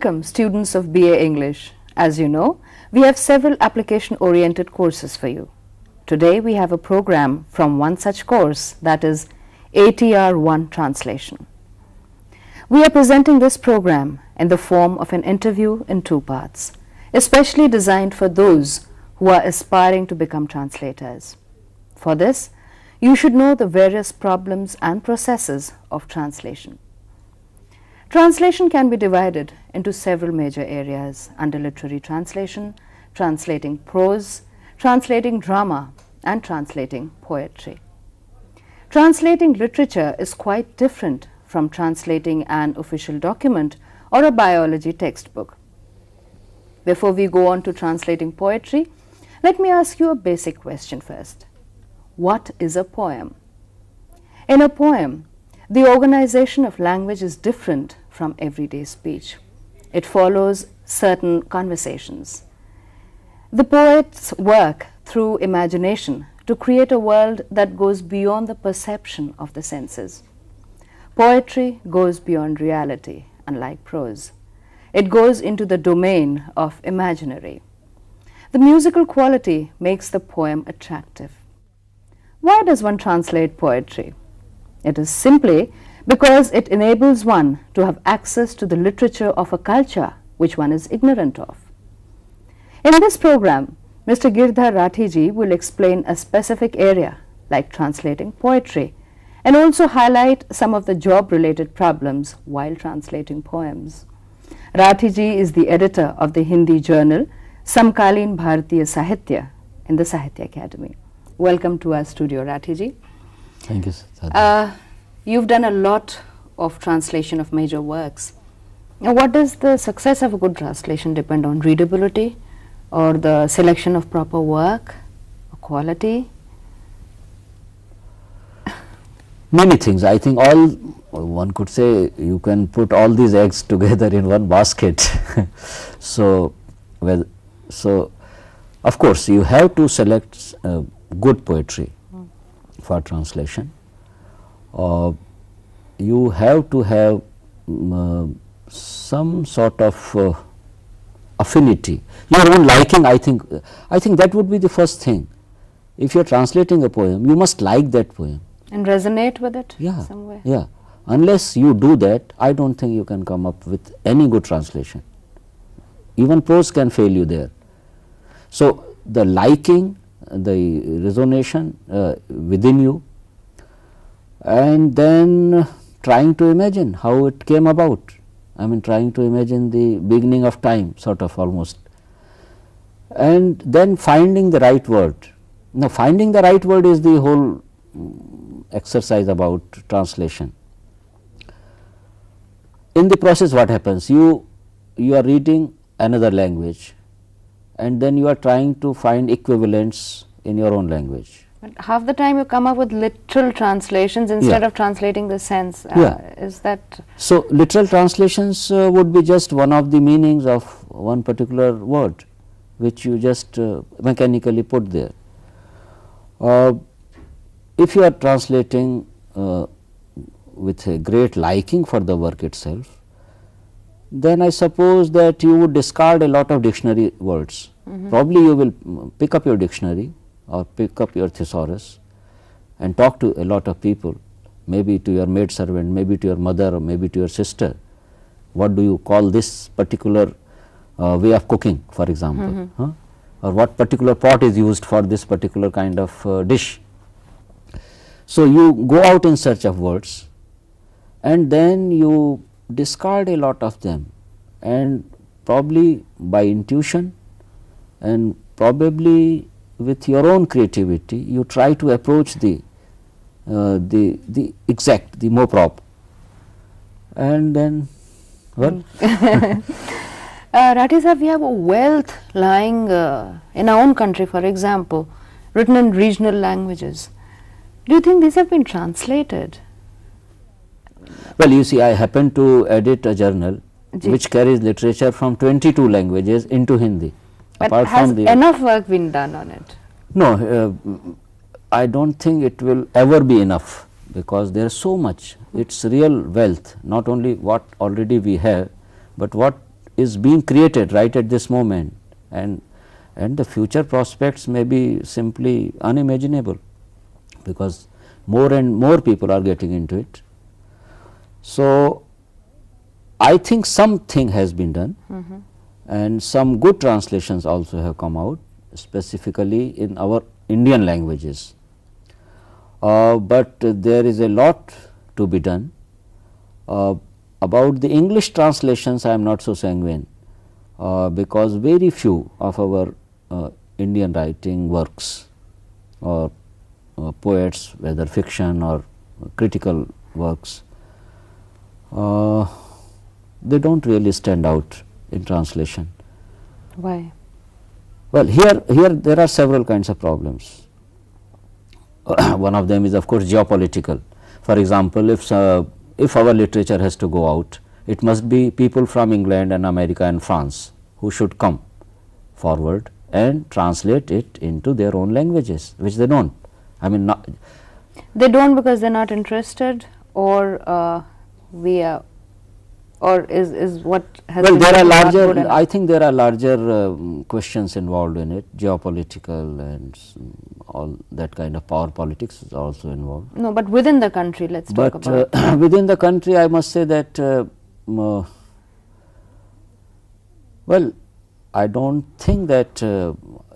Welcome, students of BA English. As you know, we have several application-oriented courses for you. Today we have a program from one such course, that is ATR1 Translation. We are presenting this program in the form of an interview in two parts, especially designed for those who are aspiring to become translators. For this, you should know the various problems and processes of translation. Translation can be divided into several major areas under literary translation, translating prose, translating drama, and translating poetry. Translating literature is quite different from translating an official document or a biology textbook. Before we go on to translating poetry, let me ask you a basic question first. What is a poem? In a poem, the organization of language is different from everyday speech. It follows certain conversations. The poets work through imagination to create a world that goes beyond the perception of the senses. Poetry goes beyond reality, unlike prose. It goes into the domain of imaginary. The musical quality makes the poem attractive. Why does one translate poetry? It is simply because it enables one to have access to the literature of a culture which one is ignorant of. In this program, Mr. Girdhar Rathiji will explain a specific area like translating poetry and also highlight some of the job-related problems while translating poems. Rathiji is the editor of the Hindi journal Samkalin Bharatiya Sahitya in the Sahitya Academy. Welcome to our studio, Rathiji. Thank you, Sadhya. You've done a lot of translation of major works. Now, what does the success of a good translation depend on? Readability or the selection of proper work or quality? Many things. I think one could say you can put all these eggs together in one basket. So of course you have to select good poetry for translation. You have to have some sort of affinity, your own liking. I think that would be the first thing. If you are translating a poem, you must like that poem and resonate with it. Yeah, somewhere. Yeah. Unless you do that, I don't think you can come up with any good translation. Even prose can fail you there. So the liking, the resonation within you, and then trying to imagine how it came about. I mean, trying to imagine the beginning of time, sort of, almost, and then finding the right word. Now, finding the right word is the whole exercise about translation. In the process, what happens? You are reading another language, and then you are trying to find equivalents in your own language. But half the time you come up with literal translations instead of translating the sense. Is that so? Literal translations would be just one of the meanings of one particular word, which you just mechanically put there. If you are translating with a great liking for the work itself, then I suppose that you would discard a lot of dictionary words. Probably you will pick up your dictionary or pick up your thesaurus and talk to a lot of people, maybe to your maid servant, maybe to your mother, or maybe to your sister. What do you call this particular way of cooking, for example, or what particular pot is used for this particular kind of dish. So you go out in search of words, and then you discard a lot of them, and probably by intuition and probably with your own creativity, you try to approach the exact, the more proper, and then, well. Rathi sir, we have a wealth lying in our own country, for example, written in regional languages. Do you think these have been translated? Well, you see, I happen to edit a journal which carries literature from 22 languages into Hindi. But has enough work been done on it? No, I don't think it will ever be enough, because there is so much. It's real wealth, not only what already we have, but what is being created right at this moment, and the future prospects may be simply unimaginable, because more and more people are getting into it. So, I think something has been done, and some good translations also have come out, specifically in our Indian languages. But there is a lot to be done. About the English translations, I am not so sanguine, because very few of our Indian writing works, or poets, whether fiction or critical works, they do not really stand out in translation. Why? Well, here there are several kinds of problems. One of them is, of course, geopolitical. For example, if our literature has to go out, it must be people from England and America and France who should come forward and translate it into their own languages, which they do not. I mean, they do not because they are not interested, or or is what has well, been there are not good larger, enough? I think there are larger questions involved in it, geopolitical and all that kind of power politics is also involved. No, but within the country, let us talk about. But within the country, I must say that, well, I do not think that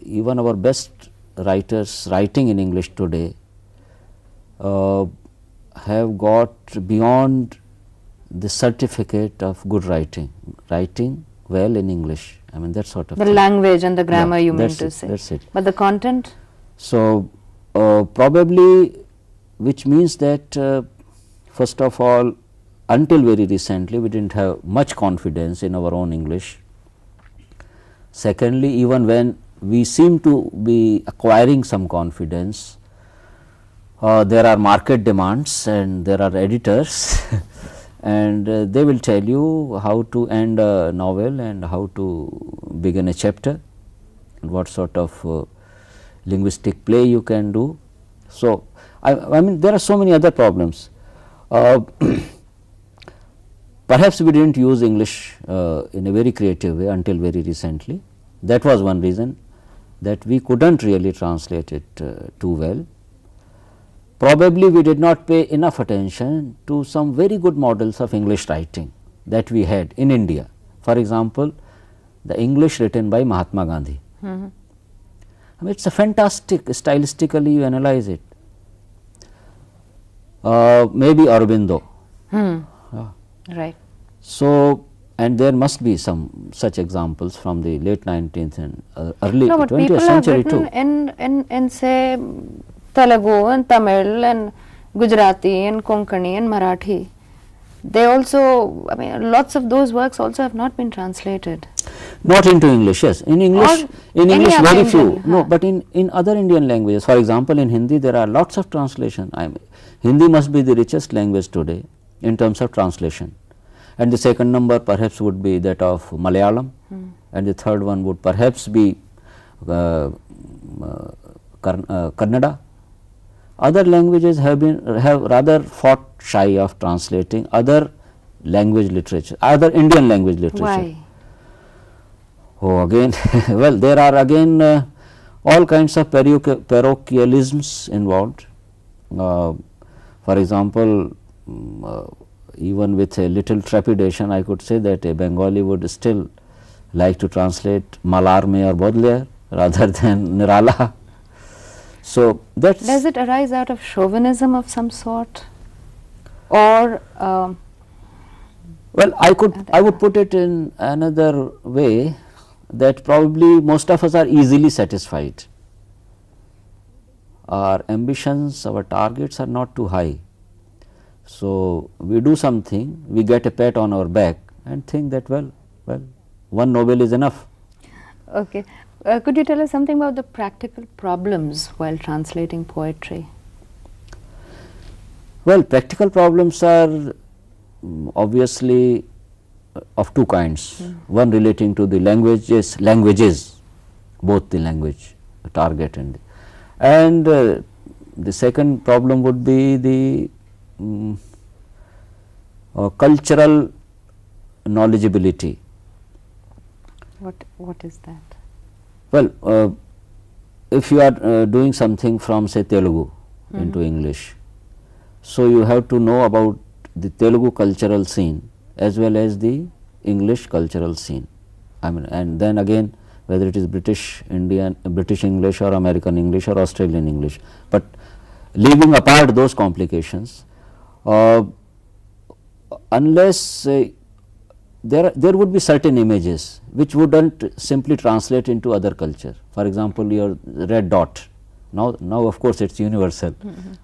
even our best writers writing in English today have got beyond the certificate of good writing well in English. I mean, that sort of The thing. language and the grammar, Yeah, you mean that's to it, say. that's it. But the content? So, probably, which means that first of all, until very recently we did not have much confidence in our own English. Secondly, even when we seem to be acquiring some confidence, there are market demands and there are editors and they will tell you how to end a novel and how to begin a chapter and what sort of linguistic play you can do. So, I mean, there are so many other problems. Perhaps we did not use English in a very creative way until very recently. That was one reason that we could not really translate it too well. Probably we did not pay enough attention to some very good models of English writing that we had in India. For example, the English written by Mahatma Gandhi. I mean, it is a fantastic, stylistically you analyze it. Maybe Aurobindo. Right. So, and there must be some such examples from the late 19th and early No, but 20th people have century written too. in say Telugu and Tamil and Gujarati and Konkani and Marathi. They also, I mean, lots of those works also have not been translated. Not into English, yes. In English, Or any other very Indian, few. No, but in other Indian languages, for example, in Hindi there are lots of translation. Hindi must be the richest language today in terms of translation. And the second number perhaps would be that of Malayalam, and the third one would perhaps be Kannada. Other languages have rather fought shy of translating other language literature, other Indian language literature. Why? Oh, again, well, there are again all kinds of parochialisms involved. For example, even with a little trepidation, I could say that a Bengali would still like to translate Mallarmé or Baudelaire rather than Nirala. So, that Does it arise out of chauvinism of some sort, or well, I would put it in another way, that probably most of us are easily satisfied. Our ambitions, our targets are not too high. So, we do something, we get a pat on our back and think that well, one Nobel is enough. Okay. Could you tell us something about the practical problems while translating poetry? Well, practical problems are obviously of two kinds. One relating to the languages, both the language, the target and the second problem would be the cultural knowledgeability What is that? Well, if you are doing something from say Telugu into English, so you have to know about the Telugu cultural scene as well as the English cultural scene. I mean, and then again, whether it is British English or American English or Australian English, but leaving apart those complications, unless there would be certain images which wouldn't simply translate into other culture. For example, your red dot. Now of course it's universal,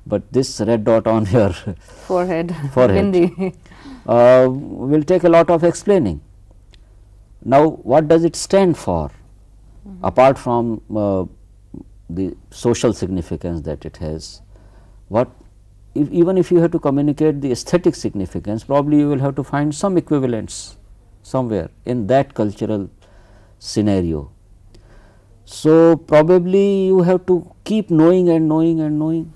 but this red dot on your Forehead. Hindi. Will take a lot of explaining. Now, what does it stand for, apart from the social significance that it has? Even if you have to communicate the aesthetic significance, probably you will have to find some equivalents somewhere in that cultural scenario. So, probably you have to keep knowing and knowing and knowing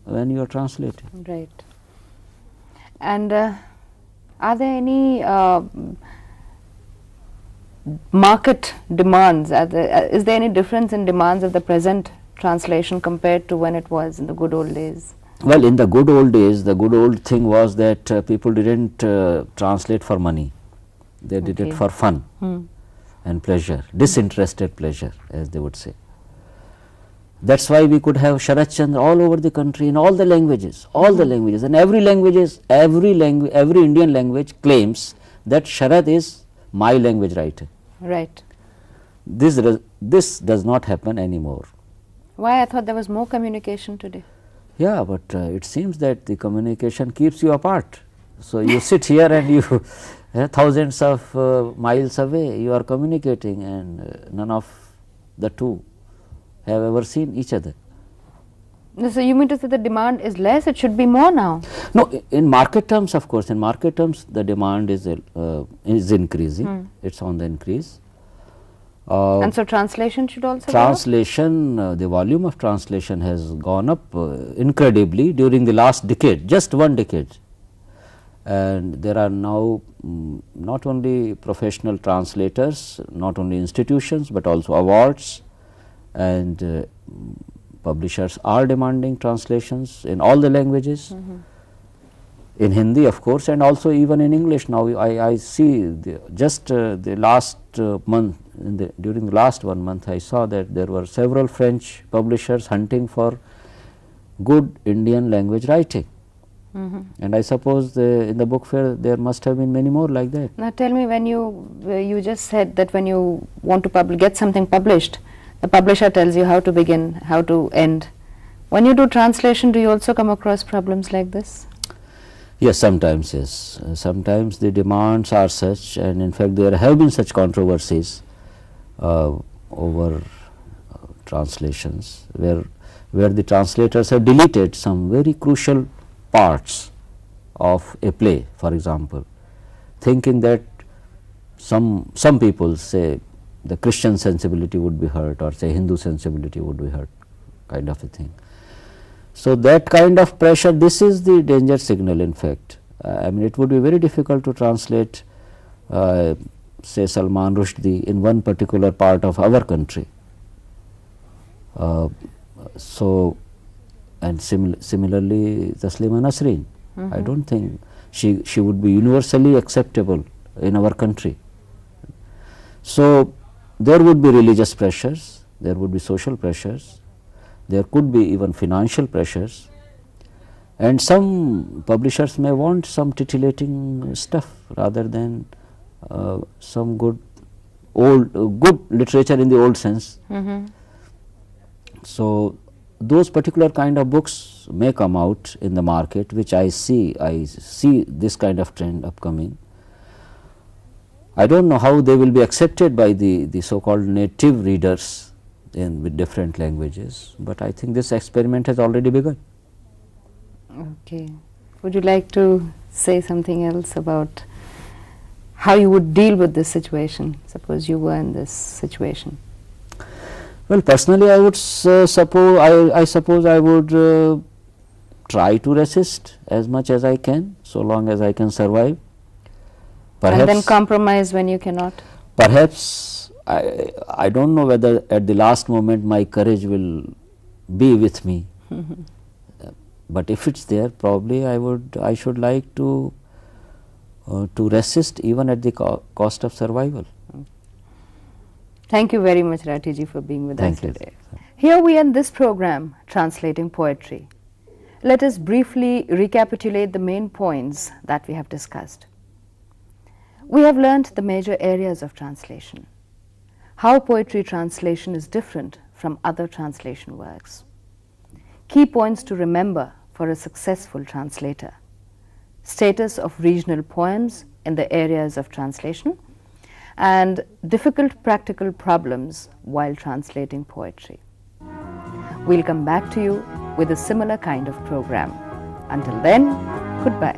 when you are translating. Right. And are there any market demands? Is there any difference in demands of the present translation compared to when it was in the good old days? Well, in the good old days, the good old thing was that people didn't translate for money. They did it for fun and pleasure, disinterested pleasure, as they would say. That is why we could have Sharat Chandra all over the country in all the languages, and every Indian language claims that Sharat is my language writer. Right. This does not happen anymore. Why? I thought there was more communication today. Yeah, but it seems that the communication keeps you apart. So, you sit here and you thousands of miles away, you are communicating, and none of the two have ever seen each other. So, you mean to say the demand is less, it should be more now? No, in market terms, of course, in market terms the demand is increasing, it is on the increase. And so, translation should also translation, the volume of translation has gone up incredibly during the last decade, just one decade. And there are now not only professional translators, not only institutions, but also awards, and publishers are demanding translations in all the languages, in Hindi of course, and also even in English. Now, I see the last month, during the last 1 month, I saw that there were several French publishers hunting for good Indian language writing. And I suppose in the book fair there must have been many more like that. Now, tell me, when you just said that when you want to get something published, the publisher tells you how to begin, how to end. When you do translation, do you also come across problems like this? Yes, sometimes, yes. Sometimes the demands are such, and in fact there have been such controversies over translations, where the translators have deleted some very crucial parts of a play, for example, thinking that some people say the Christian sensibility would be hurt, or say Hindu sensibility would be hurt, kind of a thing. So, that kind of pressure, this is the danger signal in fact. I mean, it would be very difficult to translate say Salman Rushdie in one particular part of our country. So, and similarly Taslima Nasreen, I do not think she would be universally acceptable in our country. So, there would be religious pressures, there would be social pressures, there could be even financial pressures, and some publishers may want some titillating stuff rather than some good literature in the old sense. So, those particular kind of books may come out in the market, which I see this kind of trend upcoming. I do not know how they will be accepted by the so called native readers with different languages, but I think this experiment has already begun. Okay. Would you like to say something else about how you would deal with this situation, suppose you were in this situation? Well, personally I would suppose I would try to resist as much as I can, so long as I can survive. Perhaps, and then compromise when you cannot? Perhaps I don't know whether at the last moment my courage will be with me. But if it's there, probably I should like to resist even at the cost of survival. Thank you very much, Rathi ji, for being with Thank us you. today. Here we end this program, Translating Poetry. Let us briefly recapitulate the main points that we have discussed. We have learnt the major areas of translation, how poetry translation is different from other translation works, key points to remember for a successful translator, status of regional poems in the areas of translation, and difficult practical problems while translating poetry. We'll come back to you with a similar kind of program. Until then, goodbye.